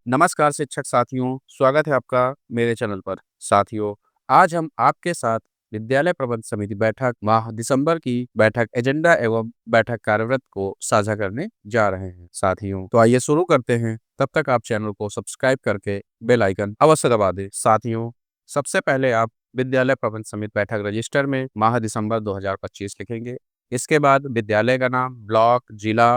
नमस्कार शिक्षक साथियों, स्वागत है आपका मेरे चैनल पर। साथियों, आज हम आपके साथ विद्यालय प्रबंध समिति बैठक माह दिसंबर की बैठक एजेंडा एवं बैठक कार्यवृत्त को साझा करने जा रहे हैं। साथियों, तो आइए शुरू करते हैं। तब तक आप चैनल को सब्सक्राइब करके बेल आइकन अवश्य दबा दें। साथियों, सबसे पहले आप विद्यालय प्रबंध समिति बैठक रजिस्टर में माह दिसंबर 2025 लिखेंगे। इसके बाद विद्यालय का नाम, ब्लॉक, जिला,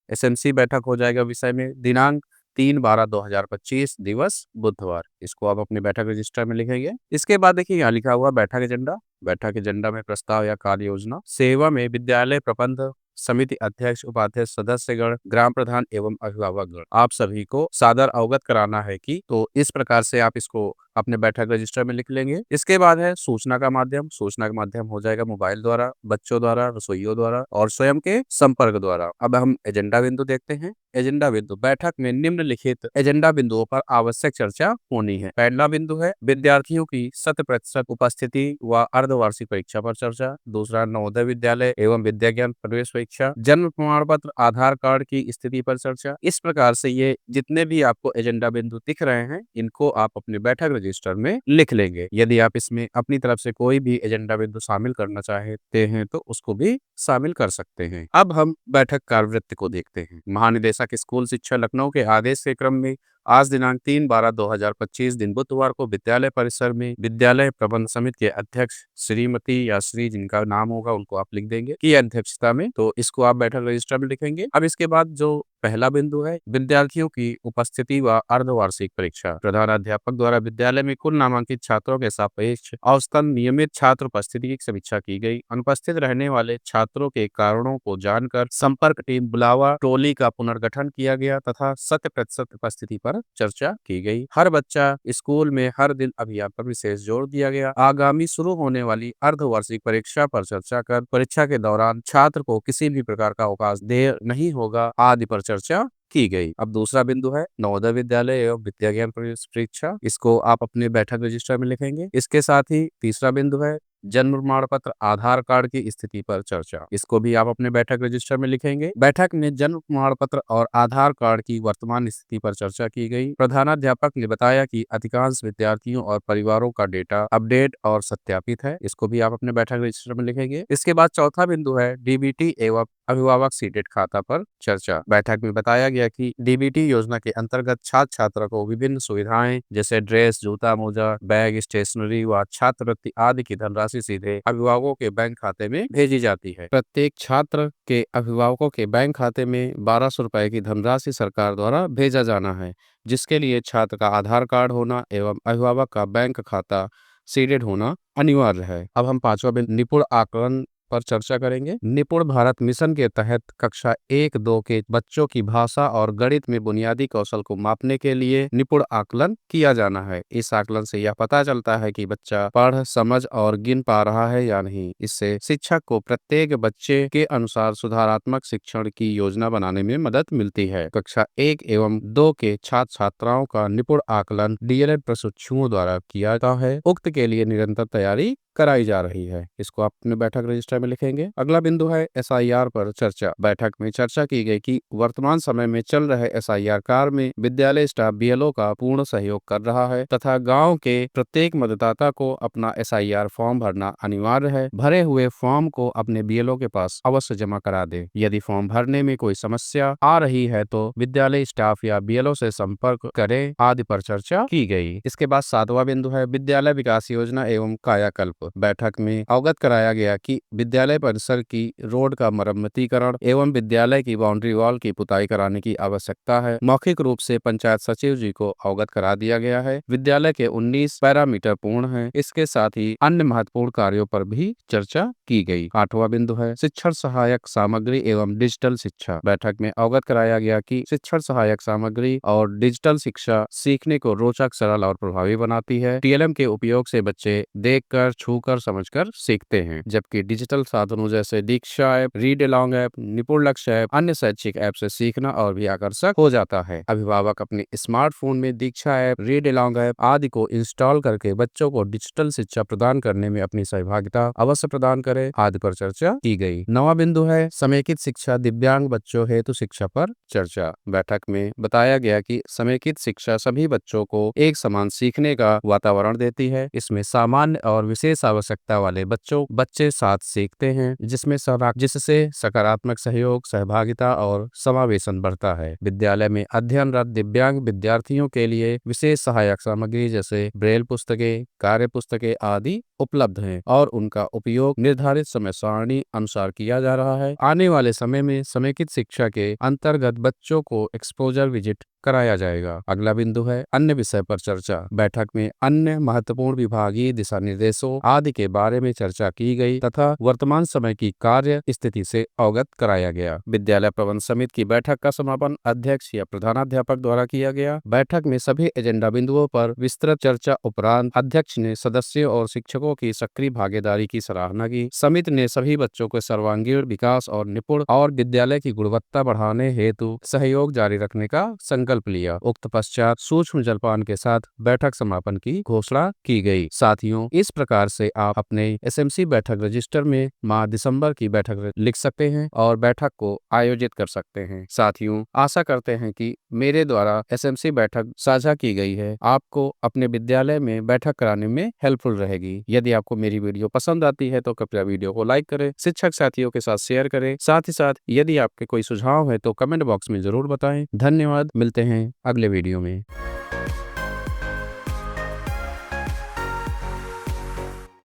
एसएमसी बैठक हो जाएगा विषय में, दिनांक 3/12/2025, दिवस बुधवार। इसको आप अपने बैठक रजिस्टर में लिखेंगे। इसके बाद देखिए यहाँ लिखा हुआ बैठक एजेंडा। बैठक एजेंडा में प्रस्ताव या कार्य योजना, सेवा में विद्यालय प्रबंध समिति अध्यक्ष, उपाध्यक्ष, सदस्यगण, ग्राम प्रधान एवं अभिभावकगण, आप सभी को सादर अवगत कराना है कि तो इस प्रकार से आप इसको अपने बैठक रजिस्टर में लिख लेंगे। इसके बाद है सूचना का माध्यम। सूचना का माध्यम हो जाएगा मोबाइल द्वारा, बच्चों द्वारा, रसोइयों द्वारा और स्वयं के संपर्क द्वारा। अब हम एजेंडा बिंदु देखते हैं। एजेंडा बिंदु, बैठक में निम्नलिखित एजेंडा बिंदुओं पर आवश्यक चर्चा होनी है। पहला बिंदु है विद्यार्थियों की 100% उपस्थिति व अर्धवार्षिक परीक्षा पर चर्चा। दूसरा, नवोदय विद्यालय एवं विद्या ज्ञान प्रवेश परीक्षा, जन्म प्रमाण पत्र, आधार कार्ड की स्थिति पर चर्चा। इस प्रकार से ये जितने भी आपको एजेंडा बिंदु दिख रहे हैं, इनको आप अपने बैठक रजिस्टर में लिख लेंगे। यदि आप इसमें अपनी तरफ से कोई भी एजेंडा बिंदु शामिल करना चाहते हैं तो उसको भी शामिल कर सकते हैं। अब हम बैठक कार्यवृत्त को देखते हैं। महानिदेशक स्कूल शिक्षा लखनऊ के आदेश के क्रम में आज दिनांक 3/12/2025 दिन बुधवार को विद्यालय परिसर में विद्यालय प्रबंध समिति के अध्यक्ष श्रीमती या श्री, जिनका नाम होगा उनको आप लिख देंगे, की अध्यक्षता में, तो इसको आप बैठक रजिस्टर में लिखेंगे। अब इसके बाद जो पहला बिंदु है विद्यार्थियों की उपस्थिति व अर्धवार्षिक परीक्षा, प्रधानाध्यापक द्वारा विद्यालय में कुल नामांकित छात्रों के सापेक्ष औसतन नियमित छात्र उपस्थिति की समीक्षा की गई। अनुपस्थित रहने वाले छात्रों के कारणों को जानकर संपर्क टीम बुलावा टोली का पुनर्गठन किया गया तथा 100% उपस्थिति पर चर्चा की गई। हर बच्चा स्कूल में हर दिन अभियान पर विशेष जोर दिया गया। आगामी शुरू होने वाली अर्धवार्षिक परीक्षा पर चर्चा कर परीक्षा के दौरान छात्र को किसी भी प्रकार का अवकाश देर नहीं होगा आदि पर चर्चा की गई। अब दूसरा बिंदु है नवोदय विद्यालय एवं विद्या ज्ञान प्रवेश परीक्षा। इसको आप अपने बैठक रजिस्टर में लिखेंगे। इसके साथ ही तीसरा बिंदु है जन्म प्रमाण पत्र, आधार कार्ड की स्थिति पर चर्चा। इसको भी आप अपने बैठक रजिस्टर में लिखेंगे। बैठक में जन्म प्रमाण पत्र और आधार कार्ड की वर्तमान स्थिति पर चर्चा की गई। प्रधानाध्यापक ने बताया कि अधिकांश विद्यार्थियों और परिवारों का डेटा अपडेट और सत्यापित है। इसको भी आप अपने बैठक रजिस्टर में लिखेंगे। इसके बाद चौथा बिंदु है डीबीटी एवं अभिभावक सीटेट खाता पर चर्चा। बैठक में बताया गया कि डीबीटी योजना के अंतर्गत छात्र छात्रा को विभिन्न सुविधाएं जैसे ड्रेस, जूता, मोजा, बैग, स्टेशनरी व छात्रवृत्ति आदि की धनराशि सीधे अभिभावकों के बैंक खाते में भेजी जाती है। प्रत्येक छात्र के अभिभावकों के बैंक खाते में 1200 रुपए की धनराशि सरकार द्वारा भेजा जाना है, जिसके लिए छात्र का आधार कार्ड होना एवं अभिभावक का बैंक खाता सीडेड होना अनिवार्य है। अब हम पांचवा बिंदु निपुण आकलन पर चर्चा करेंगे। निपुण भारत मिशन के तहत कक्षा 1-2 के बच्चों की भाषा और गणित में बुनियादी कौशल को मापने के लिए निपुण आकलन किया जाना है। इस आकलन से यह पता चलता है कि बच्चा पढ़, समझ और गिन पा रहा है या नहीं। इससे शिक्षक को प्रत्येक बच्चे के अनुसार सुधारात्मक शिक्षण की योजना बनाने में मदद मिलती है। कक्षा 1 एवं 2 के छात्र छात्राओं का निपुण आकलन डीएलएड प्रशिक्षुओं द्वारा किया जाता है। उक्त के लिए निरंतर तैयारी कराई जा रही है। इसको आप अपने बैठक रजिस्टर में लिखेंगे। अगला बिंदु है एसआईआर पर चर्चा। बैठक में चर्चा की गई कि वर्तमान समय में चल रहे एसआईआर कार्य में विद्यालय स्टाफ बीएलओ का पूर्ण सहयोग कर रहा है तथा गांव के प्रत्येक मतदाता को अपना एसआईआर फॉर्म भरना अनिवार्य है। भरे हुए फॉर्म को अपने बीएलओ के पास अवश्य जमा करा दे। यदि फॉर्म भरने में कोई समस्या आ रही है तो विद्यालय स्टाफ या बीएलओ से संपर्क करें आदि पर चर्चा की गई। इसके बाद सातवां बिंदु है विद्यालय विकास योजना एवं कायाकल्प। बैठक में अवगत कराया गया कि विद्यालय परिसर की रोड का मरम्मतीकरण एवं विद्यालय की बाउंड्री वॉल की पुताई कराने की आवश्यकता है। मौखिक रूप से पंचायत सचिव जी को अवगत करा दिया गया है। विद्यालय के 19 पैरामीटर पूर्ण हैं। इसके साथ ही अन्य महत्वपूर्ण कार्यों पर भी चर्चा की गई। आठवां बिंदु है शिक्षण सहायक सामग्री एवं डिजिटल शिक्षा। बैठक में अवगत कराया गया कि शिक्षण सहायक सामग्री और डिजिटल शिक्षा सीखने को रोचक, सरल और प्रभावी बनाती है। टीएलएम के उपयोग से बच्चे देखकर, छू छूकर समझकर सीखते हैं, जबकि डिजिटल साधनों जैसे दीक्षा ऐप, रीड अलोंग ऐप, निपुण लक्ष्य ऐप, अन्य शैक्षिक ऐप से सीखना और भी आकर्षक हो जाता है। अभिभावक अपने स्मार्टफोन में दीक्षा ऐप, रीड अलोंग ऐप आदि को इंस्टॉल करके बच्चों को डिजिटल शिक्षा प्रदान करने में अपनी सहभागिता अवश्य प्रदान करें, आदि पर चर्चा की गई। नवा बिंदु है समेकित शिक्षा दिव्यांग बच्चों हेतु शिक्षा पर चर्चा। बैठक में बताया गया कि समेकित शिक्षा सभी बच्चों को एक समान सीखने का वातावरण देती है। इसमें सामान्य और विशेष आवश्यकता वाले बच्चे साथ सीखते हैं, जिससे सकारात्मक सहयोग, सहभागिता और समावेशन बढ़ता है। विद्यालय में अध्ययनरत दिव्यांग विद्यार्थियों के लिए विशेष सहायक सामग्री जैसे ब्रेल पुस्तकें, कार्य पुस्तकें आदि उपलब्ध हैं और उनका उपयोग निर्धारित समय सारणी अनुसार किया जा रहा है। आने वाले समय में समेकित शिक्षा के अंतर्गत बच्चों को एक्सपोजर विजिट कराया जाएगा। अगला बिंदु है अन्य विषय पर चर्चा। बैठक में अन्य महत्वपूर्ण विभागीय दिशा निर्देशों आदि के बारे में चर्चा की गई तथा वर्तमान समय की कार्य स्थिति से अवगत कराया गया। विद्यालय प्रबंध समिति की बैठक का समापन अध्यक्ष या प्रधानाध्यापक द्वारा किया गया। बैठक में सभी एजेंडा बिंदुओं पर विस्तृत चर्चा उपरांत अध्यक्ष ने सदस्यों और शिक्षकों की सक्रिय भागीदारी की सराहना की। समिति ने सभी बच्चों के सर्वांगीण विकास और निपुण और विद्यालय की गुणवत्ता बढ़ाने हेतु सहयोग जारी रखने का संकल्प लिया। उक्त पश्चात सूक्ष्म जलपान के साथ बैठक समापन की घोषणा की गई। साथियों, इस प्रकार से आप अपने एसएमसी बैठक रजिस्टर में माह दिसंबर की बैठक लिख सकते हैं और बैठक को आयोजित कर सकते हैं। साथियों, आशा करते हैं कि मेरे द्वारा एसएमसी बैठक साझा की गई है आपको अपने विद्यालय में बैठक कराने में हेल्पफुल रहेगी। यदि आपको मेरी वीडियो पसंद आती है तो कृपया वीडियो को लाइक करें, शिक्षक साथियों के साथ शेयर करें। साथ ही साथ यदि आपके कोई सुझाव है तो कमेंट बॉक्स में जरूर बताएं। धन्यवाद, मिलते हैं अगले वीडियो में।